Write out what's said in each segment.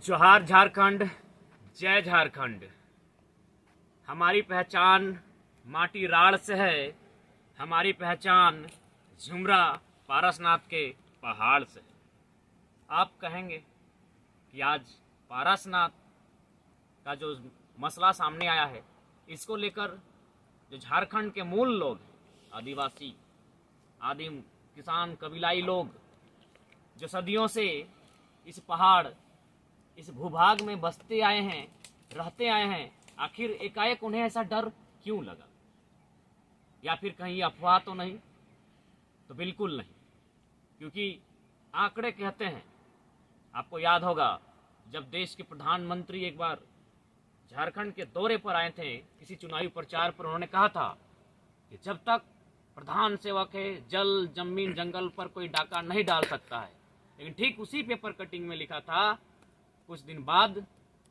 जोहार झारखंड, जय झारखंड। हमारी पहचान माटी राड़ से है, हमारी पहचान झुमरा पारसनाथ के पहाड़ से है। आप कहेंगे कि आज पारसनाथ का जो मसला सामने आया है, इसको लेकर जो झारखंड के मूल लोग हैं, आदिवासी, आदिम किसान, कबीलाई लोग जो सदियों से इस पहाड़, इस भूभाग में बसते आए हैं, रहते आए हैं, आखिर एकाएक उन्हें ऐसा डर क्यों लगा? या फिर कहीं अफवाह तो नहीं? तो बिल्कुल नहीं, क्योंकि आंकड़े कहते हैं। आपको याद होगा जब देश के प्रधानमंत्री एक बार झारखंड के दौरे पर आए थे, किसी चुनावी प्रचार पर, उन्होंने कहा था कि जब तक प्रधान सेवक है, जल, जमीन, जंगल पर कोई डाका नहीं डाल सकता है। लेकिन ठीक उसी पेपर कटिंग में लिखा था कुछ दिन बाद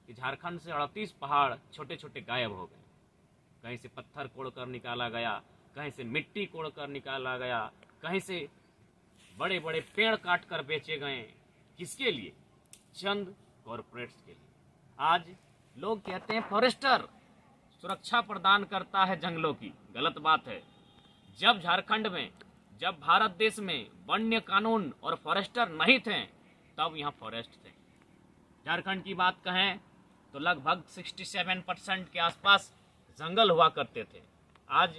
कि झारखंड से 38 पहाड़ छोटे छोटे गायब हो गए। कहीं से पत्थर कोड़कर निकाला गया, कहीं से मिट्टी कोड़कर निकाला गया, कहीं से बड़े बड़े पेड़ काट कर बेचे गए। किसके लिए? चंद कॉरपोरेट्स के लिए। आज लोग कहते हैं फॉरेस्टर सुरक्षा प्रदान करता है जंगलों की। गलत बात है। जब झारखंड में, जब भारत देश में वन्य कानून और फॉरेस्टर नहीं थे, तब यहाँ फॉरेस्ट थे। झारखंड की बात कहें तो लगभग 67% के आसपास जंगल हुआ करते थे। आज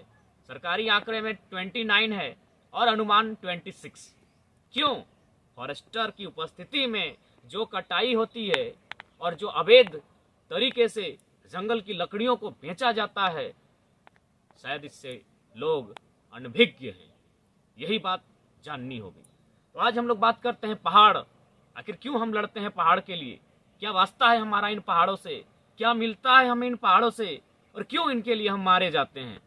सरकारी आंकड़े में 29 है और अनुमान 26। क्यों? फॉरेस्टर की उपस्थिति में जो कटाई होती है और जो अवैध तरीके से जंगल की लकड़ियों को बेचा जाता है, शायद इससे लोग अनभिज्ञ हैं। यही बात जाननी होगी। तो आज हम लोग बात करते हैं पहाड़। आखिर क्यों हम लड़ते हैं पहाड़ के लिए? क्या वास्ता है हमारा इन पहाड़ों से? क्या मिलता है हमें इन पहाड़ों से? और क्यों इनके लिए हम मारे जाते हैं,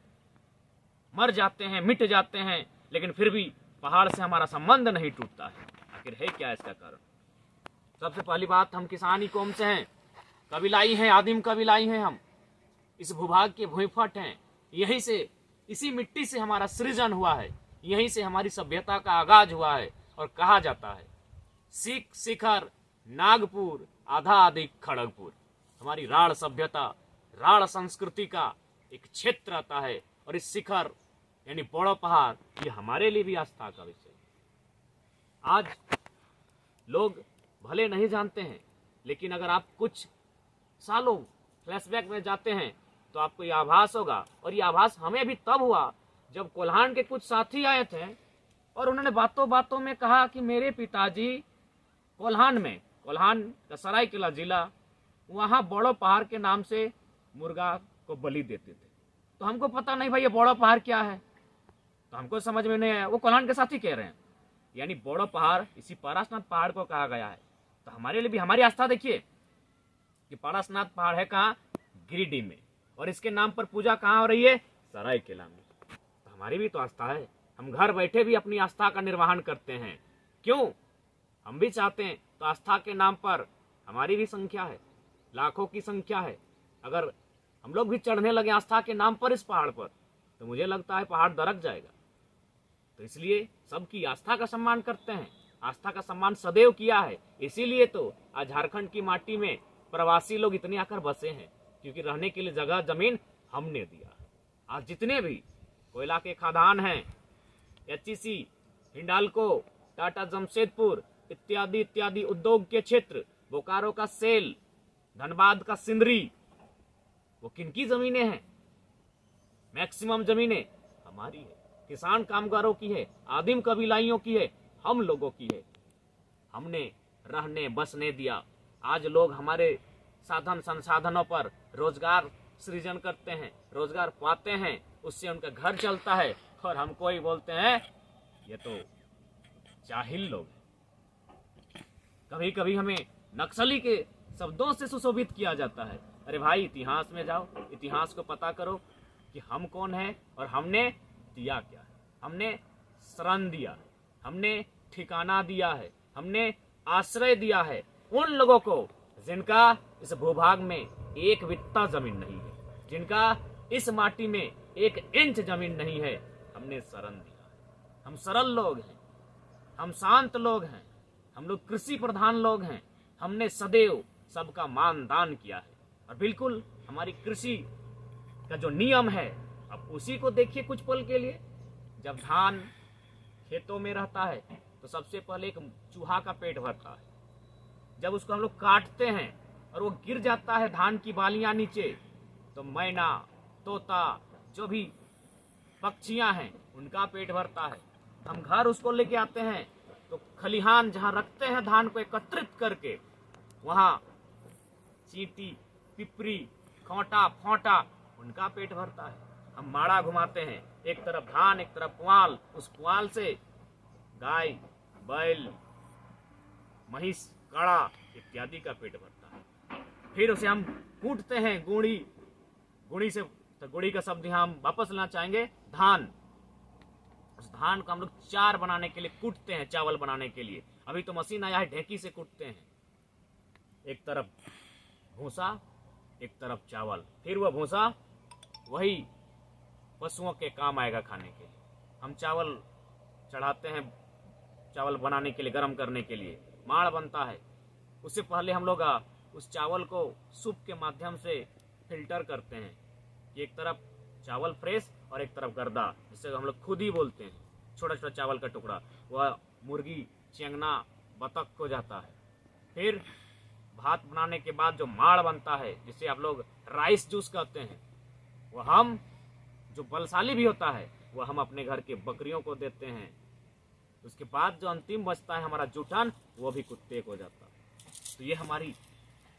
मर जाते हैं, मिट जाते हैं, लेकिन फिर भी पहाड़ से हमारा संबंध नहीं टूटता है? आखिर है क्या इसका कारण? सबसे पहली बात, हम किसानी कौम से हैं, कबीलाई हैं, आदिम कबीलाई हैं। हम इस भूभाग के भूमिफट हैं। यहीं से, इसी मिट्टी से हमारा सृजन हुआ है, यहीं से हमारी सभ्यता का आगाज हुआ है। और कहा जाता है सीख शिखर नागपुर, आधा आदि खड़गपुर। हमारी राड़ सभ्यता, राड़ संस्कृति का एक क्षेत्र आता है। और इस शिखर यानी बड़ा पहाड़, ये हमारे लिए भी आस्था का विषय। आज लोग भले नहीं जानते हैं, लेकिन अगर आप कुछ सालों फ्लैशबैक में जाते हैं तो आपको यह आभास होगा। और यह आभास हमें भी तब हुआ जब कोल्हान के कुछ साथी आए थे और उन्होंने बातों बातों में कहा कि मेरे पिताजी कोल्हान में, कोल्हान का सरायकेला जिला, वहाँ बड़ो पहाड़ के नाम से मुर्गा को बलि देते थे। तो हमको पता नहीं भाई ये बड़ो पहाड़ क्या है, तो हमको समझ में नहीं आया। वो कोल्हान के साथी कह रहे हैं, यानी बड़ो पहाड़ इसी पारसनाथ पहाड़ को कहा गया है। तो हमारे लिए भी हमारी आस्था देखिए कि पारसनाथ पहाड़ है कहाँ? गिरिडीह में। और इसके नाम पर पूजा कहाँ हो रही है? सरायकेला में। तो हमारी भी तो आस्था है। हम घर बैठे भी अपनी आस्था का निर्वहन करते हैं। क्यों? हम भी चाहते हैं तो आस्था के नाम पर हमारी भी संख्या है, लाखों की संख्या है। अगर हम लोग भी चढ़ने लगे आस्था के नाम पर इस पहाड़ पर, तो मुझे लगता है पहाड़ दरक जाएगा। तो इसलिए सबकी आस्था का सम्मान करते हैं। आस्था का सम्मान सदैव किया है। इसीलिए तो आज झारखंड की माटी में प्रवासी लोग इतने आकर बसे हैं, क्योंकि रहने के लिए जगह जमीन हमने दिया। आज जितने भी कोयला के खदान हैं, एचईसी, हिंडाल्को, टाटा जमशेदपुर इत्यादि इत्यादि उद्योग के क्षेत्र, बोकारो का सेल, धनबाद का सिंदरी, वो किनकी जमीनें हैं? मैक्सिमम जमीनें हमारी है, किसान कामगारों की है, आदिम कबीलाइयों की है, हम लोगों की है। हमने रहने बसने दिया। आज लोग हमारे साधन संसाधनों पर रोजगार सृजन करते हैं, रोजगार पाते हैं, उससे उनका घर चलता है। और हमको ही बोलते हैं ये तो जाहिल लोग। कभी कभी हमें नक्सली के शब्दों से सुशोभित किया जाता है। अरे भाई, इतिहास में जाओ, इतिहास को पता करो कि हम कौन हैं और हमने दिया क्या है। हमने शरण दिया है, हमने ठिकाना दिया है, हमने आश्रय दिया है उन लोगों को जिनका इस भूभाग में एक बित्ता जमीन नहीं है, जिनका इस माटी में 1 इंच जमीन नहीं है। हमने शरण दिया है। हम सरल लोग हैं, हम शांत लोग हैं, हम लोग कृषि प्रधान लोग हैं। हमने सदैव सबका मान दान किया है। और बिल्कुल हमारी कृषि का जो नियम है, अब उसी को देखिए कुछ पल के लिए। जब धान खेतों में रहता है तो सबसे पहले एक चूहा का पेट भरता है। जब उसको हम लोग काटते हैं और वो गिर जाता है धान की बालियां नीचे, तो मैना, तोता, जो भी पक्षियां हैं उनका पेट भरता है। हम घर उसको लेके आते हैं तो खलिहान जहां रखते हैं धान को एकत्रित करके, वहां चींटी, पिपरी, खोंटा, फोंटा, उनका पेट भरता है। हम माड़ा घुमाते हैं, एक तरफ धान एक तरफ पुआल, उस पुआल से गाय, बैल, महिष, काड़ा इत्यादि का पेट भरता है। फिर उसे हम कूटते हैं गुड़ी, गुड़ी से, तो गुड़ी का शब्द यहाँ हम वापस लेना चाहेंगे धान। उस धान को हम लोग चार बनाने के लिए कूटते हैं, चावल बनाने के लिए। अभी तो मशीन आया है, ढेकी से कूटते हैं। एक तरफ भूसा, एक तरफ चावल, फिर वह भूसा वही पशुओं के काम आएगा खाने के लिए। हम चावल चढ़ाते हैं, चावल बनाने के लिए, गर्म करने के लिए माड़ बनता है। उससे पहले हम लोग उस चावल को सूप के माध्यम से फिल्टर करते हैं। एक तरफ चावल फ्रेश और एक तरफ गर्दा, जिसे हम लोग खुद ही बोलते हैं, छोटा छोटा चावल का टुकड़ा, वह मुर्गी, चेंगना, बतख हो जाता है। फिर भात बनाने के बाद जो माड़ बनता है, जिसे आप लोग राइस जूस कहते हैं, वह हम, जो बलशाली भी होता है, वह हम अपने घर के बकरियों को देते हैं। उसके बाद जो अंतिम बचता है हमारा जूठन, वो भी कुत्ते को जाता है। तो ये हमारी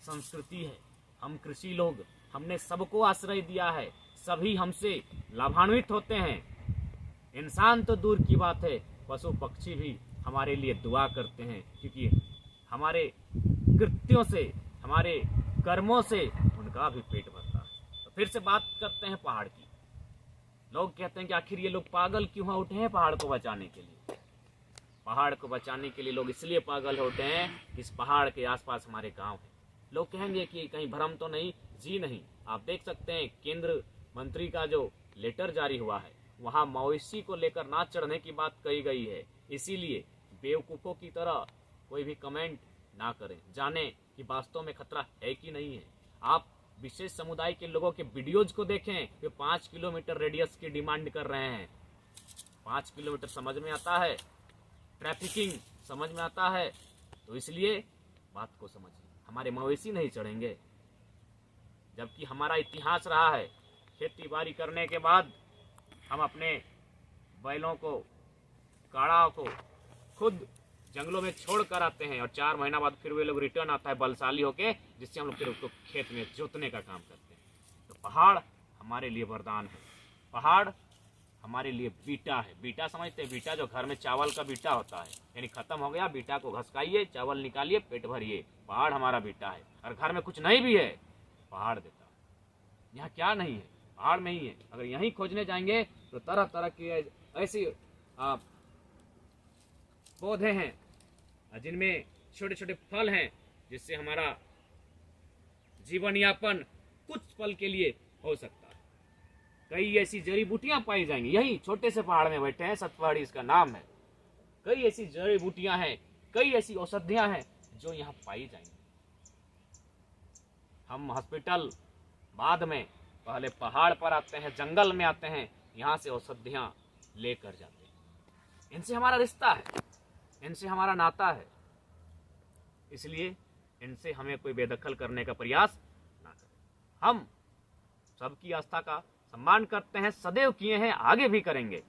संस्कृति है। हम कृषि लोग, हमने सबको आश्रय दिया है, सभी हमसे लाभान्वित होते हैं। इंसान तो दूर की बात है, पशु पक्षी भी हमारे लिए दुआ करते हैं, क्योंकि हमारे कृत्यों से, हमारे कर्मों से उनका भी पेट भरता है। तो फिर से बात करते हैं पहाड़ की। लोग कहते हैं कि आखिर ये लोग पागल क्यों उठे हैं पहाड़ को बचाने के लिए। पहाड़ को बचाने के लिए लोग इसलिए पागल होते हैं कि इस पहाड़ के आसपास हमारे गांव है। लोग कहेंगे कि कहीं भ्रम तो नहीं, जी नहीं। आप देख सकते हैं केंद्र मंत्री का जो लेटर जारी हुआ है, वहां मवेशी को लेकर ना चढ़ने की बात कही गई है। इसीलिए बेवकूफ़ों की तरह कोई भी कमेंट ना करें, जाने कि वास्तव में खतरा है कि नहीं है। आप विशेष समुदाय के लोगों के वीडियोज को देखें, वे 5 किलोमीटर रेडियस की डिमांड कर रहे हैं। 5 किलोमीटर समझ में आता है, ट्रैफिकिंग समझ में आता है, तो इसलिए बात को समझिए। हमारे मवेशी नहीं चढ़ेंगे, जबकि हमारा इतिहास रहा है खेती बाड़ी करने के बाद हम अपने बैलों को, काड़ा को खुद जंगलों में छोड़ कर आते हैं और 4 महीना बाद फिर वे लोग रिटर्न आता है बलशाली होके, जिससे हम लोग फिर उसको खेत में जोतने का काम करते हैं। तो पहाड़ हमारे लिए वरदान है। पहाड़ हमारे लिए बीटा है। बीटा समझते हैं? बीटा जो घर में चावल का बीटा होता है, यानी खत्म हो गया, बीटा को घसकाइए, चावल निकालिए, पेट भरिए। पहाड़ हमारा बीटा है। और घर में कुछ नहीं भी है, पहाड़ देता है। यहाँ क्या नहीं है? पहाड़ में ही है। अगर यहीं खोजने जाएंगे तो तरह तरह के ऐसे पौधे हैं जिनमें छोटे छोटे फल हैं, जिससे हमारा जीवन यापन कुछ पल के लिए हो सकता है। कई ऐसी जड़ी बूटियां पाई जाएंगी, यही छोटे से पहाड़ में बैठे हैं, सतपहाड़ी इसका नाम है। कई ऐसी जड़ी बूटियां हैं, कई ऐसी औषधियां हैं जो यहाँ पाई जाएंगी। हम हॉस्पिटल बाद में, पहले पहाड़ पर आते हैं, जंगल में आते हैं, यहाँ से औषधियां लेकर जाते हैं। इनसे हमारा रिश्ता है, इनसे हमारा नाता है, इसलिए इनसे हमें कोई बेदखल करने का प्रयास ना करें। हम सबकी आस्था का सम्मान करते हैं, सदैव किए हैं, आगे भी करेंगे।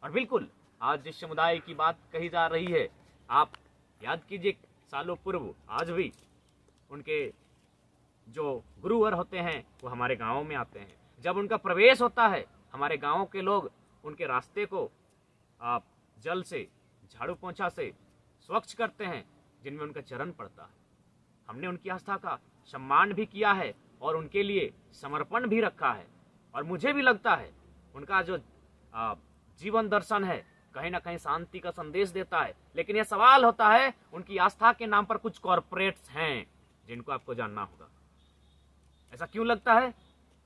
और बिल्कुल आज जिस समुदाय की बात कही जा रही है, आप याद कीजिए, सालों पूर्व आज भी उनके जो गुरुवर होते हैं वो हमारे गाँव में आते हैं। जब उनका प्रवेश होता है, हमारे गाँव के लोग उनके रास्ते को आप जल से, झाड़ू पोंछा से स्वच्छ करते हैं, जिनमें उनका चरण पड़ता है। हमने उनकी आस्था का सम्मान भी किया है और उनके लिए समर्पण भी रखा है। और मुझे भी लगता है उनका जो जीवन दर्शन है कहीं ना कहीं शांति का संदेश देता है। लेकिन यह सवाल होता है, उनकी आस्था के नाम पर कुछ कॉर्पोरेट्स हैं जिनको आपको जानना होगा। ऐसा क्यों लगता है?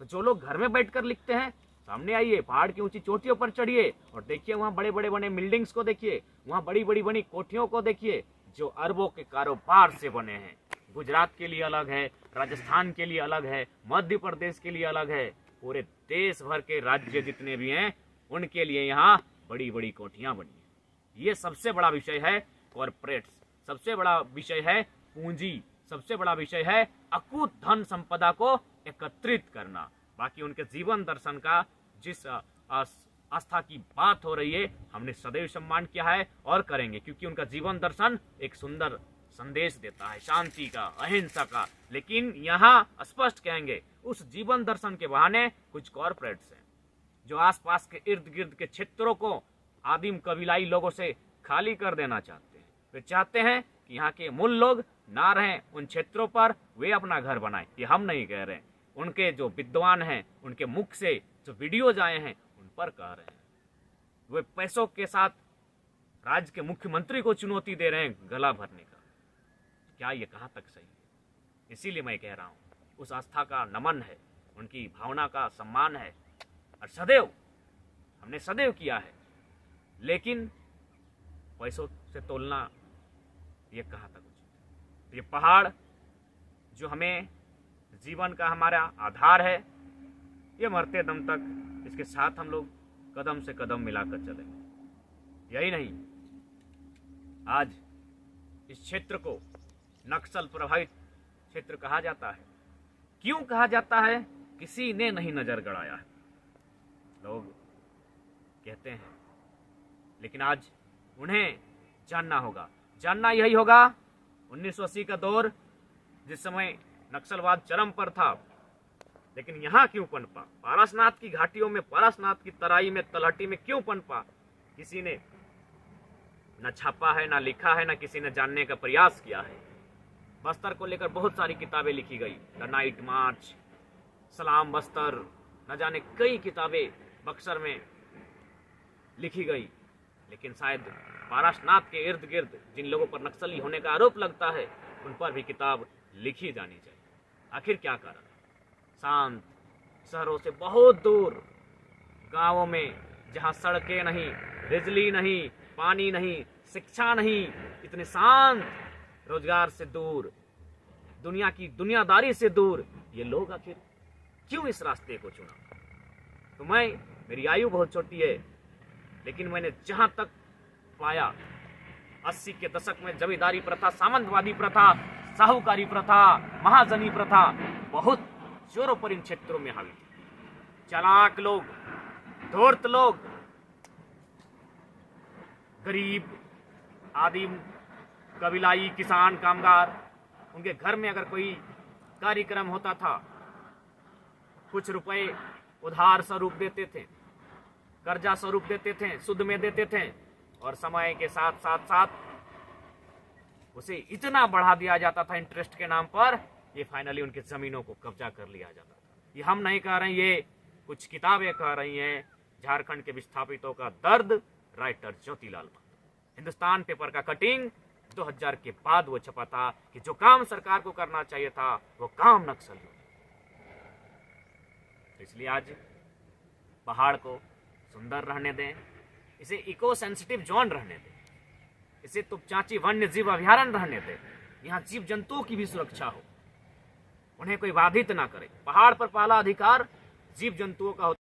तो जो लोग घर में बैठकर लिखते हैं, सामने आइए, पहाड़ की ऊंची चोटियों पर चढ़िए और देखिए, वहाँ बड़े बड़े बने बिल्डिंग्स को देखिए, वहाँ बड़ी बड़ी बनी कोठियों को देखिए, जो अरबों के कारोबार से बने हैं। गुजरात के लिए अलग है, राजस्थान के लिए अलग है, मध्य प्रदेश के लिए अलग है, पूरे देश भर के राज्य जितने भी हैं उनके लिए यहाँ बड़ी बड़ी कोठियां बनी है। ये सबसे बड़ा विषय है कॉरपोरेट्स, सबसे बड़ा विषय है पूंजी, सबसे बड़ा विषय है अकूत धन संपदा को एकत्रित करना। बाकी उनके जीवन दर्शन का जिस आस्था की बात हो रही है हमने सदैव सम्मान किया है और करेंगे, क्योंकि उनका जीवन दर्शन एक सुंदर संदेश देता है शांति का, अहिंसा का। लेकिन यहाँ स्पष्ट कहेंगे उस जीवन दर्शन के बहाने कुछ कॉरपोरेट्स हैं जो आसपास के इर्द गिर्द के क्षेत्रों को आदिम कबीलाई लोगों से खाली कर देना चाहते हैं। वे चाहते हैं कि यहाँ के मूल लोग ना रहें उन क्षेत्रों पर, वे अपना घर बनाएं। ये हम नहीं कह रहे हैं, उनके जो विद्वान हैं उनके मुख से जो वीडियोज आए हैं उन पर कह रहे हैं। वे पैसों के साथ राज्य के मुख्यमंत्री को चुनौती दे रहे हैं गला भरने का। क्या ये कहाँ तक सही है? इसीलिए मैं कह रहा हूँ उस आस्था का नमन है, उनकी भावना का सम्मान है और सदैव हमने सदैव किया है। लेकिन पैसों से तोलना ये कहाँ तक उचित है? ये पहाड़ जो हमें जीवन का हमारा आधार है, ये मरते दम तक इसके साथ हम लोग कदम से कदम मिलाकर चलेंगे। यही नहीं, आज इस क्षेत्र को नक्सल प्रभावित क्षेत्र कहा जाता है। क्यों कहा जाता है? किसी ने नहीं नजर गड़ाया है, लोग कहते हैं, लेकिन आज उन्हें जानना होगा। जानना यही होगा 1980 का दौर जिस समय नक्सलवाद चरम पर था, लेकिन यहाँ क्यों पनपा? पारसनाथ की घाटियों में, पारसनाथ की तराई में, तलहटी में क्यों पनपा? किसी ने न छापा है, न लिखा है, न किसी ने जानने का प्रयास किया है। बस्तर को लेकर बहुत सारी किताबें लिखी गई, द नाइट मार्च, सलाम बस्तर, न जाने कई किताबें बक्सर में लिखी गई, लेकिन शायद पारसनाथ के इर्द गिर्द जिन लोगों पर नक्सली होने का आरोप लगता है उन पर भी किताब लिखी जानी चाहिए। आखिर क्या कारण? शांत शहरों से बहुत दूर गांवों में जहां सड़कें नहीं, बिजली नहीं, पानी नहीं, शिक्षा नहीं, इतने शांत, रोजगार से दूर, दुनिया की दुनियादारी से दूर, ये लोग आखिर क्यों इस रास्ते को चुना? तो मेरी आयु बहुत छोटी है, लेकिन मैंने जहां तक पाया 80 के दशक में जमींदारी प्रथा, सामंतवादी प्रथा, साहूकारी प्रथा, महाजनी प्रथा बहुत जोरों पर इन क्षेत्रों में हावी थी। चालाक लोग, धूर्त लोग, गरीब, आदिम, कबीलाई, किसान, कामगार, उनके घर में अगर कोई कार्यक्रम होता था, कुछ रुपए उधार स्वरूप देते थे, कर्जा स्वरूप देते थे, सुद में देते थे, और समय के साथ साथ साथ उसे इतना बढ़ा दिया जाता था इंटरेस्ट के नाम पर, ये फाइनली उनकी जमीनों को कब्जा कर लिया जाता था। ये हम नहीं कह रहे हैं, ये कुछ किताबें कह रही हैं। झारखंड के विस्थापितों का दर्द, राइटर ज्योतिलाल महतो। हिंदुस्तान पेपर का कटिंग 2000 के बाद वो छपा था कि जो काम सरकार को करना चाहिए था वो काम नक्सलियों ने। इसलिए आज पहाड़ को सुंदर रहने दें, इसे इको सेंसिटिव जोन रहने दें, इसे तुपचांची वन्य जीव अभयारण्य रहने दें। यहाँ जीव जंतुओं की भी सुरक्षा हो, उन्हें कोई बाधित ना करे। पहाड़ पर पहला अधिकार जीव जंतुओं का होता है।